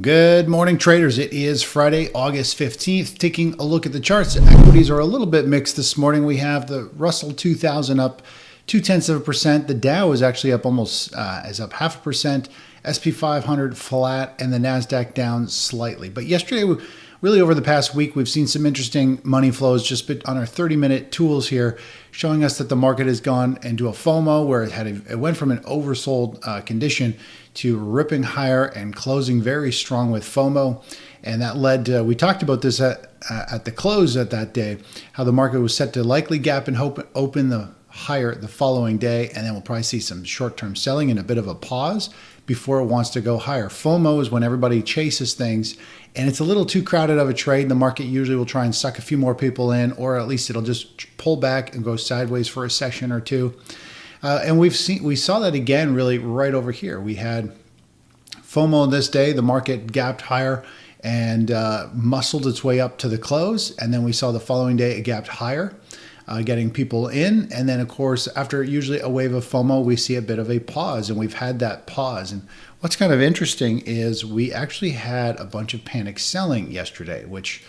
Good morning, traders. It is Friday, August 15th. Taking a look at the charts, equities are a little bit mixed this morning. We have the Russell 2000 up 0.2%. The Dow is actually up almost is up 0.5%. SP 500 flat, and the Nasdaq down slightly. But yesterday, really over the past week, we've seen some interesting money flows just on our 30-minute tools here, showing us that the market has gone into a FOMO where it went from an oversold condition to ripping higher and closing very strong with FOMO. And that led to, we talked about this at the close at that day, how the market was set to likely gap and open the higher the following day. And then we'll probably see some short-term selling and a bit of a pause before it wants to go higher. FOMO is when everybody chases things and it's a little too crowded of a trade. The market usually will try and suck a few more people in, or at least it'll just pull back and go sideways for a session or two. And we saw that again really right over here. We had FOMO this day. The market gapped higher and muscled its way up to the close. And then we saw the following day it gapped higher, getting people in. And then, of course, after usually a wave of FOMO, we see a bit of a pause. And we've had that pause. And what's kind of interesting is we actually had a bunch of panic selling yesterday, which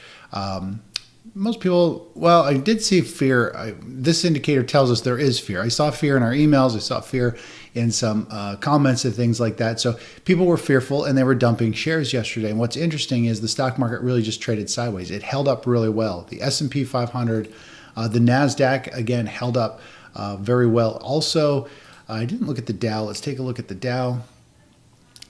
most people, well, I did see fear. This indicator tells us there is fear. I saw fear in our emails. I saw fear in some comments and things like that. So people were fearful and they were dumping shares yesterday. And what's interesting is the stock market really just traded sideways. It held up really well. The S&P 500, the Nasdaq, again, held up very well. Also, I didn't look at the Dow. Let's take a look at the Dow.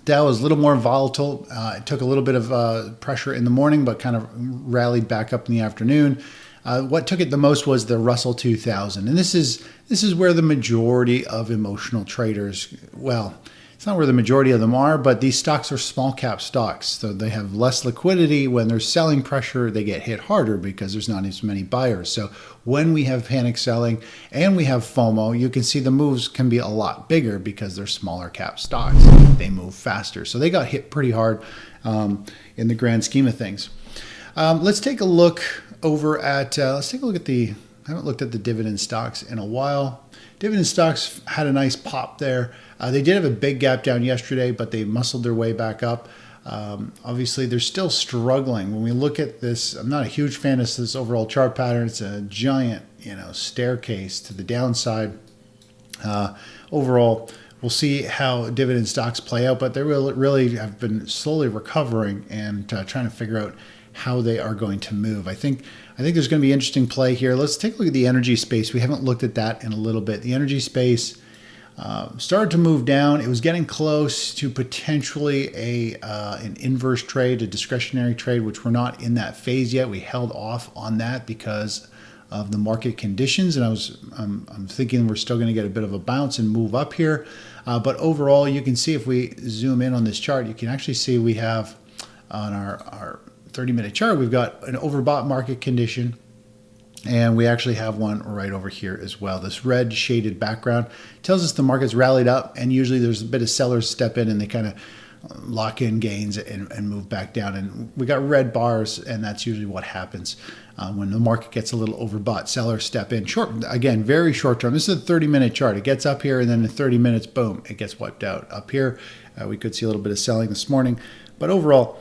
Dow is a little more volatile. It took a little bit of pressure in the morning, but kind of rallied back up in the afternoon. What took it the most was the Russell 2000. And this is where the majority of emotional traders, well, it's not where the majority of them are, but these stocks are small cap stocks. So they have less liquidity. When there's selling pressure, they get hit harder because there's not as many buyers. So when we have panic selling and we have FOMO, you can see the moves can be a lot bigger because they're smaller cap stocks. They move faster. So they got hit pretty hard in the grand scheme of things. Let's take a look over at, I haven't looked at the dividend stocks in a while. Dividend stocks had a nice pop there. They did have a big gap down yesterday, but they muscled their way back up. Obviously, they're still struggling. When we look at this, I'm not a huge fan of this overall chart pattern. It's a giant, staircase to the downside. Overall, we'll see how dividend stocks play out, but they really have been slowly recovering and trying to figure out how they are going to move. I think there's going to be interesting play here. Let's take a look at the energy space. We haven't looked at that in a little bit. The energy space started to move down. It was getting close to potentially an inverse trade, a discretionary trade, which we're not in that phase yet. We held off on that because of the market conditions, and I'm thinking we're still going to get a bit of a bounce and move up here. But overall, you can see if we zoom in on this chart, you can actually see we have on our 30-minute chart, we've got an overbought market condition, and we actually have one right over here as well. This red shaded background tells us the market's rallied up, and usually there's a bit of sellers step in and they kind of lock in gains and move back down. And we got red bars, and that's usually what happens when the market gets a little overbought. Sellers step in short, again, very short term. This is a 30-minute chart. It gets up here, and then in 30 minutes, boom, it gets wiped out. Up here, we could see a little bit of selling this morning, but overall,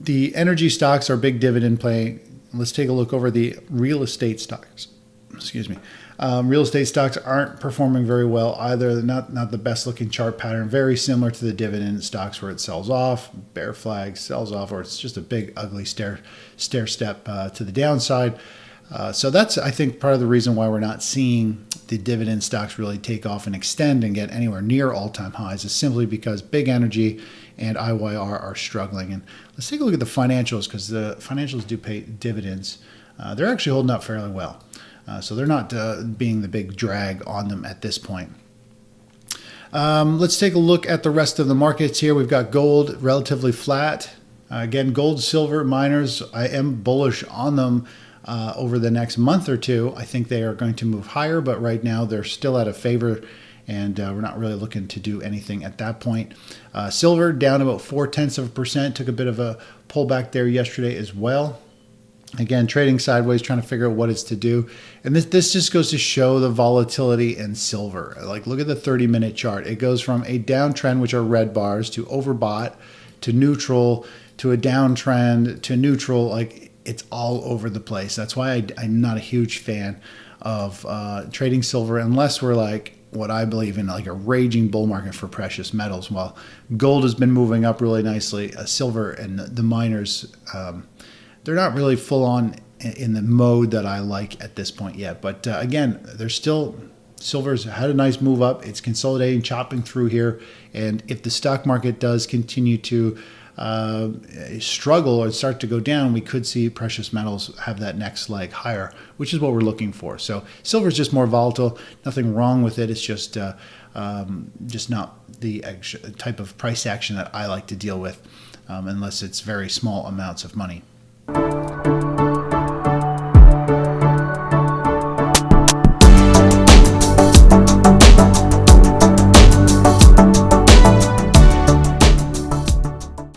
the energy stocks are big dividend play. Let's take a look over the real estate stocks. Excuse me. Real estate stocks aren't performing very well either. They're not the best looking chart pattern. Very similar to the dividend stocks where it sells off, bear flag, sells off, or it's just a big ugly stair step to the downside. So that's, I think, part of the reason why we're not seeing the dividend stocks really take off and extend and get anywhere near all-time highs is simply because big energy and IYR are struggling. And let's take a look at the financials, because the financials do pay dividends. They're actually holding up fairly well. So they're not being the big drag on them at this point. Let's take a look at the rest of the markets here. We've got gold relatively flat. Again, gold, silver, miners, I am bullish on them over the next month or two. I think they are going to move higher, but right now they're still at a favor, and we're not really looking to do anything at that point. Silver down about 0.4%, took a bit of a pullback there yesterday as well. Again, trading sideways, trying to figure out what it's to do. And this just goes to show the volatility in silver. Like, look at the 30-minute chart. It goes from a downtrend, which are red bars, to overbought, to neutral to a downtrend to neutral. Like, it's all over the place. That's why I'm not a huge fan of trading silver unless we're like what I believe in, like a raging bull market for precious metals. While gold has been moving up really nicely, silver and the miners, they're not really full on in the mode that I like at this point yet. But again, there's still, silver's had a nice move up. It's consolidating, chopping through here. And if the stock market does continue to struggle or start to go down, we could see precious metals have that next leg higher, which is what we're looking for. So silver is just more volatile. Nothing wrong with it. It's just not the type of price action that I like to deal with, unless it's very small amounts of money.